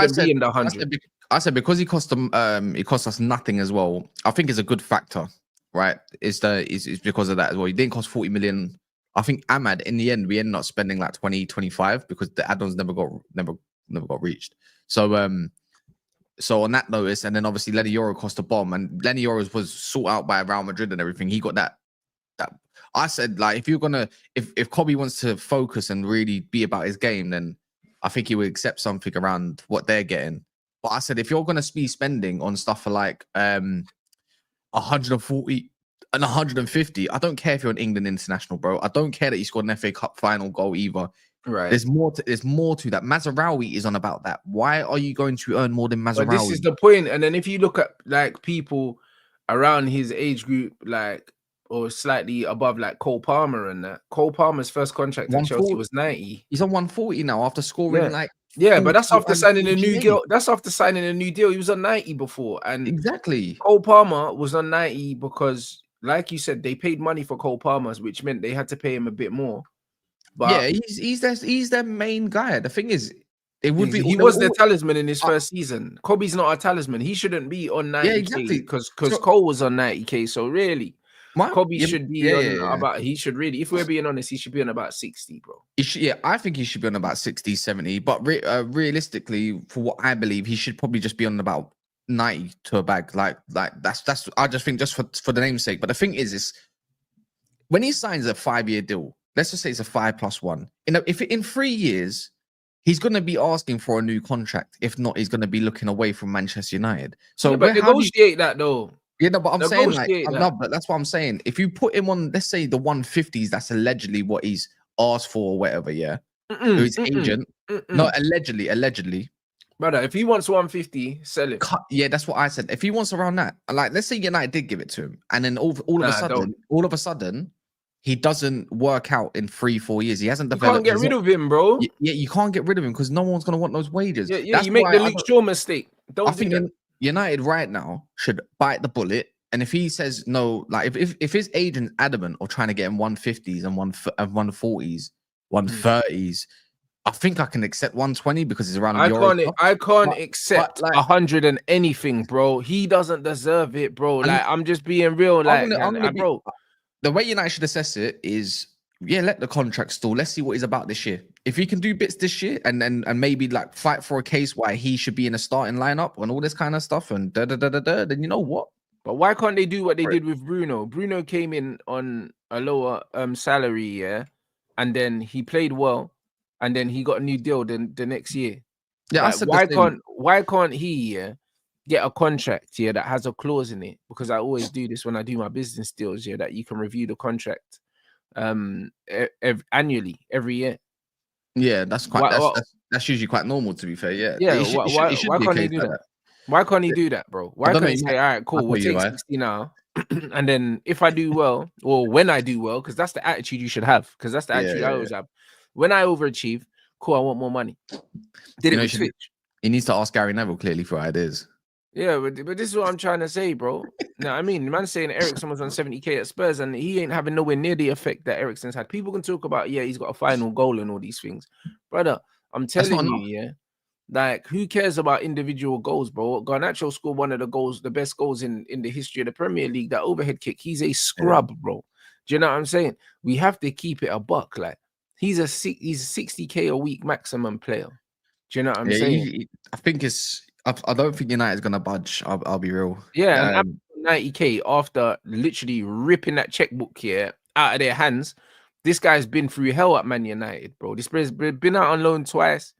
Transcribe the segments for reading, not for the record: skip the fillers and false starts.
shouldn't be in the I 100. said because he cost them, it cost us nothing as well. I think it's a good factor, right? It's because of that as well. He didn't cost 40 million. I think Ahmad in the end we ended up spending like 20, 25 because the add-ons never got reached. So on that notice, and then obviously Lenny Yoro cost a bomb, and Lenny Yoro was sought out by Real Madrid and everything. He got that. I said, like, if Kobbie wants to focus and really be about his game, then I think he would accept something around what they're getting. But I said, if you're gonna be spending on stuff for like 140 and 150, I don't care if you're an England international, bro. I don't care that you scored an FA Cup final goal either. Right. There's more to that. Mazraoui is on about that. Why are you going to earn more than Mazraoui? But this is the point. And then if you look at like people around his age group, like or slightly above, like Cole Palmer and that. Cole Palmer's first contract at Chelsea was 90. He's on 140 now after scoring like. Yeah, but that's after signing a new deal. That's after signing a new deal. He was on 90 before, and exactly. Cole Palmer was on 90 because, like you said, they paid money for Cole Palmer's, which meant they had to pay him a bit more. But yeah, he's their main guy. The thing is, it would be he was their talisman in his first season. Kobbie's not a talisman. He shouldn't be on 90K. Yeah, exactly. Because Cole was on 90K. So really, Kobbie should be on about. He should really, if we're being honest, he should be on about 60, bro. I think he should be on about 60, 70. But realistically, for what I believe, he should probably just be on about 90 to a bag. Like that's. I just think just for the name's sake. But the thing is when he signs a 5-year deal. Let's just say it's a 5+1. If in 3 years, he's going to be asking for a new contract. If not, he's going to be looking away from Manchester United. So, but negotiate that though. Yeah, no, but I'm saying but that's what I'm saying. If you put him on, let's say the 150s, that's allegedly what he's asked for or whatever. Yeah, his agent. No, allegedly. Brother, if he wants 150, sell it. Yeah, that's what I said. If he wants around that, like let's say United did give it to him, and then all of a sudden. He doesn't work out in 3-4 years. He hasn't developed. You can't get rid of him, bro. Yeah, you can't get rid of him because no one's gonna want those wages. Yeah, you make the Luke Shaw mistake. I think United right now should bite the bullet. And if he says no, like if his agent's adamant of trying to get him 150s and 140s, 130s, I think I can accept 120 because it's around. I can't accept 100 and anything, bro. He doesn't deserve it, bro. Like I'm just being real, like bro. The way United should assess it is, let the contract stall. Let's see what he's about this year. If he can do bits this year and maybe like fight for a case why he should be in a starting lineup and all this kind of stuff and then you know what? But why can't they do what they did with Bruno? Bruno came in on a lower salary, yeah, and then he played well, and then he got a new deal the next year. Yeah, like, why can't he get a contract here that has a clause in it, because I always do this when I do my business deals here, that you can review the contract annually every year. Yeah, that's usually quite normal, to be fair. Yeah, why can't he do that? Why can't he do that, bro? Why can't he say, all right, cool, we'll take 60 now, and then if I do well, or when I do well, because that's the attitude you should have, because that's the attitude I always have. When I overachieve, cool, I want more money. Did it switch? He needs to ask Gary Neville clearly for ideas. Yeah, but this is what I'm trying to say, bro. No, I mean, the man's saying Eriksen was on 70K at Spurs, and he ain't having nowhere near the effect that Eriksen's had. People can talk about, he's got a final goal and all these things. Brother, I'm telling you, like, who cares about individual goals, bro? Garnacho scored one of the best goals in the history of the Premier League, that overhead kick. He's a scrub, bro. Do you know what I'm saying? We have to keep it a buck. Like, he's a 60K a week maximum player. Do you know what I'm saying? I think I don't think United's gonna budge. I'll be real. Yeah, and 90K after literally ripping that checkbook here out of their hands. This guy's been through hell at Man United, bro. This player's been out on loan twice,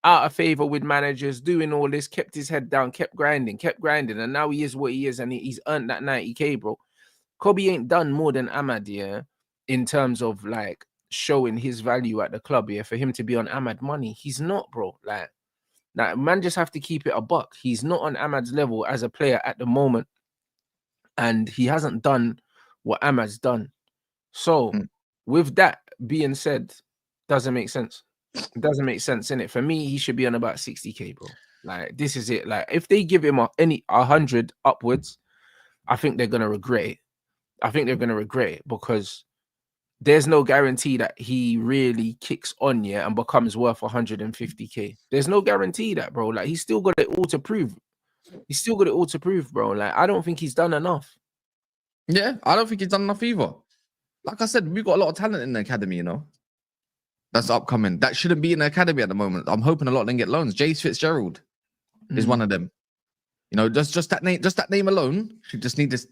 out of favor with managers, doing all this, kept his head down, kept grinding, and now he is what he is, and he's earned that 90K, bro. Kobbie ain't done more than Ahmad, in terms of like showing his value at the club, for him to be on Ahmad money. He's not, bro. Like, man, just have to keep it a buck. He's not on Ahmad's level as a player at the moment, and he hasn't done what Ahmad's done. So, with that being said, doesn't make sense. It doesn't make sense, innit? For me, he should be on about 60K, bro. Like, this is it. Like, if they give him 100 upwards, I think they're gonna regret it. I think they're gonna regret it, because there's no guarantee that he really kicks on, yeah, and becomes worth 150k. There's no guarantee that, bro. Like, he's still got it all to prove. He's still got it all to prove, bro. Like, I don't think he's done enough. Yeah, I don't think he's done enough either. Like I said, we've got a lot of talent in the academy, you know. That's upcoming. That shouldn't be in the academy at the moment. I'm hoping a lot of them get loans. Jace Fitzgerald is one of them. You know, just that name alone should just need this.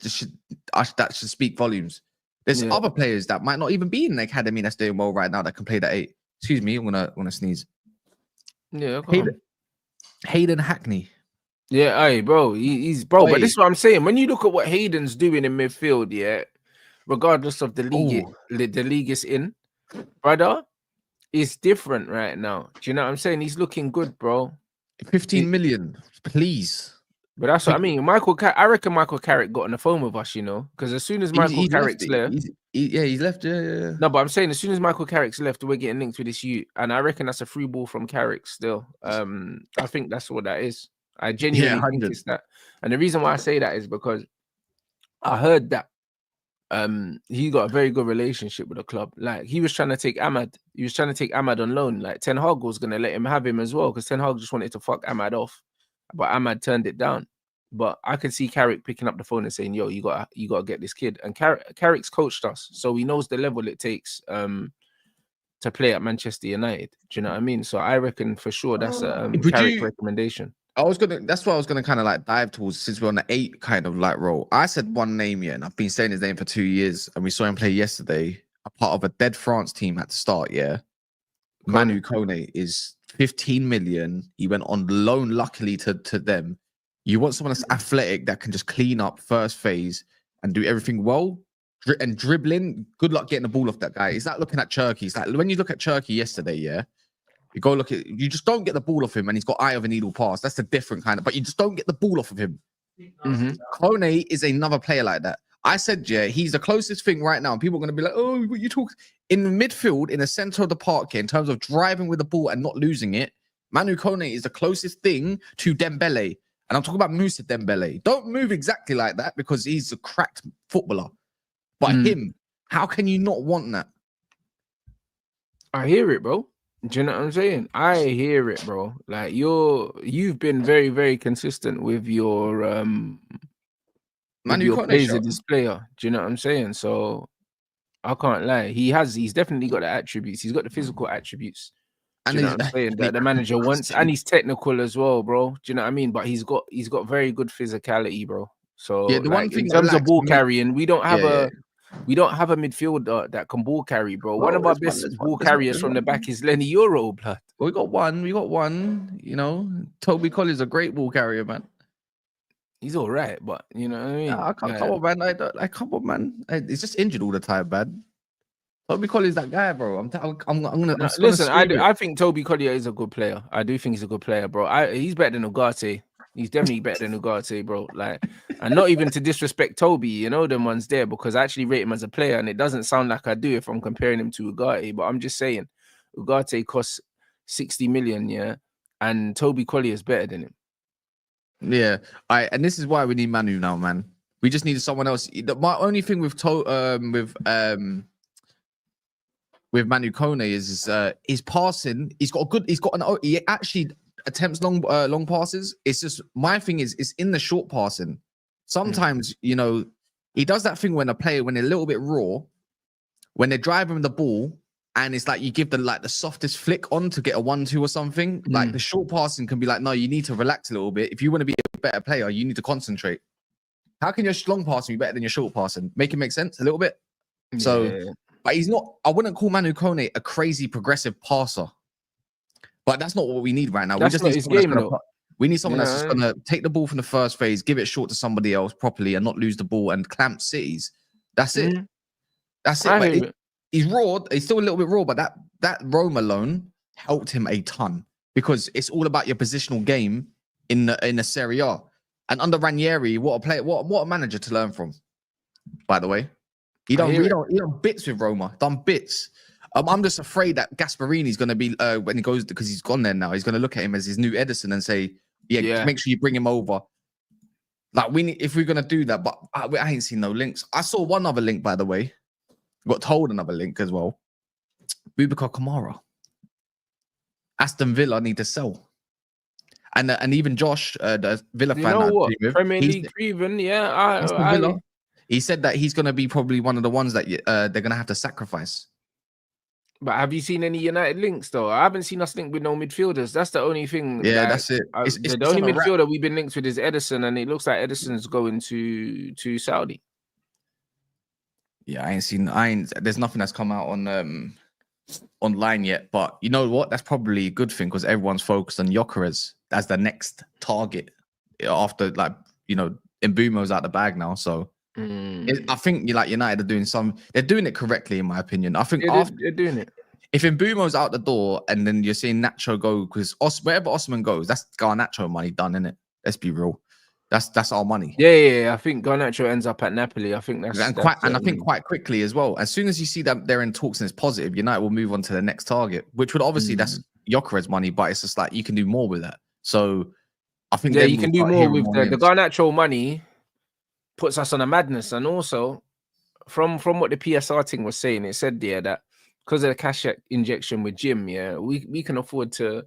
That should speak volumes. There's other players that might not even be in the academy that's doing well right now that can play that 8. Excuse me, I'm gonna sneeze. Yeah, Hayden Hackney. Yeah, hey, bro, he's bro. But this is what I'm saying. When you look at what Hayden's doing in midfield, yeah, regardless of the league, the league is in, brother, it's different right now. Do you know what I'm saying? He's looking good, bro. 15 million, please. But that's what I mean. I reckon Michael Carrick got on the phone with us, you know, because as soon as Michael Carrick's left, he's left. Yeah. No, but I'm saying as soon as Michael Carrick's left, we're getting linked with this youth, and I reckon that's a free ball from Carrick still. I think that's what that is. I genuinely think it's that. And the reason why I say that is because I heard that he got a very good relationship with the club. Like, he was trying to take Ahmad. He was trying to take Ahmad on loan. Like, Ten Hag was gonna let him have him as well, because Ten Hag just wanted to fuck Ahmad off, but Ahmad turned it down. But I could see Carrick picking up the phone and saying, "Yo, you gotta get this kid." And Carrick's coached us, so he knows the level it takes to play at Manchester United. Do you know what I mean? So I reckon for sure that's a Carrick recommendation. That's what I was gonna kind of like dive towards, since we're on the 8 kind of like role. I said one name, yeah, and I've been saying his name for 2 years, and we saw him play yesterday, a part of a dead France team at the start, yeah. Mainoo Kone is 15 million. He went on loan, luckily, to them. You want someone that's athletic that can just clean up first phase and do everything well, and dribbling. Good luck getting the ball off that guy. It's like looking at Cherky. It's like when you look at Cherky yesterday, yeah, you just don't get the ball off him, and he's got eye of a needle pass. That's a different kind of, but you just don't get the ball off of him. Kone is another player like that. I said, yeah, he's the closest thing right now. And people are going to be like, oh, what you talk in the midfield, in the center of the park here, in terms of driving with the ball and not losing it. Mainoo Kone is the closest thing to Dembele. And I'm talking about Moussa Dembele. Don't move exactly like that, because he's a cracked footballer. But him, how can you not want that? I hear it, bro. Do you know what I'm saying? I hear it, bro. Like, you've been very, very consistent with your plays as this player. Do you know what I'm saying? So I can't lie. He's definitely got the attributes. He's got the physical attributes. Do you know what I'm saying? That the manager wants, and he's technical as well, bro. Do you know what I mean? But he's got very good physicality, bro. So yeah, the one thing in terms of ball carrying, we don't have a midfielder that can ball carry, bro. One of our best ball carriers from the back is Lenny Euro, blood. We got one. You know, Toby Colley is a great ball carrier, man. He's all right, but you know what I mean. Come on, man. Come on, man. He's just injured all the time, man. Toby Collier is that guy, bro. I'm gonna listen. I think Toby Collier is a good player. I do think he's a good player, bro. He's better than Ugarte. He's definitely better than Ugarte, bro. Like, and not even to disrespect Toby, you know, them ones there, because I actually rate him as a player, and it doesn't sound like I do if I'm comparing him to Ugarte. But I'm just saying, Ugarte costs 60 million, yeah, and Toby Collier is better than him. Yeah, and this is why we need Mainoo now, man. We just needed someone else. My only thing with Mainoo Kone is his passing. He actually attempts long passes. It's just, my thing is, it's in the short passing. Sometimes, you know, he does that thing when they're a little bit raw, when they're driving the ball, and it's like you give the softest flick on to get a 1-2 or something. Like, the short passing can be like, no, you need to relax a little bit. If you want to be a better player, you need to concentrate. How can your long passing be better than your short passing? Make it make sense a little bit. So, but he's not. I wouldn't call Mainoo Kone a crazy progressive passer. But that's not what we need right now. We need someone that's just gonna take the ball from the first phase, give it short to somebody else properly, and not lose the ball and clamp cities. That's it. That's it. He's raw. He's still a little bit raw, but that Roma loan helped him a ton, because it's all about your positional game in the Serie A. And under Ranieri, what a player, what a manager to learn from. By the way, he done bits with Roma, done bits. I'm just afraid that Gasparini's going to be when he goes, because he's gone there now. He's going to look at him as his new Edison and say, "Yeah, make sure you bring him over." Like, if we're going to do that, but I ain't seen no links. I saw one other link, by the way. got told another link as well. Boubacar Kamara. Aston Villa need to sell. And even Josh, the Villa You fan, know I what? agree with, Premier League Craven, yeah. Aston Villa. He said that he's going to be probably one of the ones that they're going to have to sacrifice. But have you seen any United links though? I haven't seen us linked with no midfielders. That's the only thing. Yeah, like, that's it. The only midfielder we've been linked with is Edison, and it looks like Edison's going to Saudi. Yeah, there's nothing that's come out on online yet. But you know what? That's probably a good thing because everyone's focused on Gyökeres as the next target after, like, you know, Mbumo's out the bag now. So I think United are doing they're doing it correctly in my opinion. I think they're doing it. If Mbumo's out the door and then you're seeing Nacho go, because wherever Osman goes, that's Garnacho money done, innit? Let's be real. That's our money. Yeah. I think Garnacho ends up at Napoli. I think that's I think quite quickly as well. As soon as you see that they're in talks and it's positive, United will move on to the next target, which would obviously that's Gyökeres money, but it's just like you can do more with that. So I think you can do more with the Garnacho money. Puts us on a madness, and also from what the PSR thing was saying, it said there that because of the cash injection with Jim, we can afford to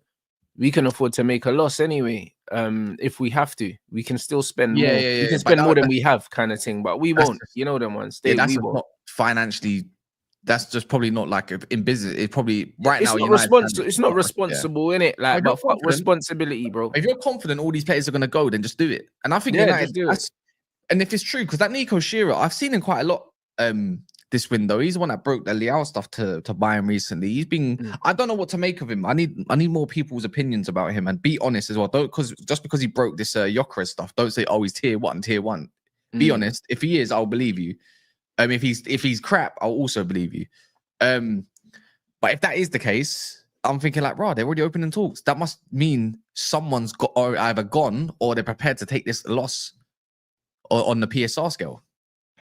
make a loss anyway. If we have to, we can still spend more. We can spend more than we have, kind of thing. But we won't. You know them ones. We won't. Not financially. That's just probably not like in business. It probably now. It's not responsible, in it. Like, but fuck responsibility, bro. If you're confident all these players are gonna go, then just do it. And I think United. And if it's true, because that Nico Shearer, I've seen him quite a lot this window. He's the one that broke the Leao stuff to buy him recently. He's been, I don't know what to make of him. I need more people's opinions about him, and be honest as well. Just because he broke this Gyökeres stuff, don't say, oh, he's tier one. Be honest. If he is, I'll believe you. If he's crap, I'll also believe you. But if that is the case, I'm thinking like, they're already opening talks. That must mean someone's either gone or they're prepared to take this loss on the PSR scale.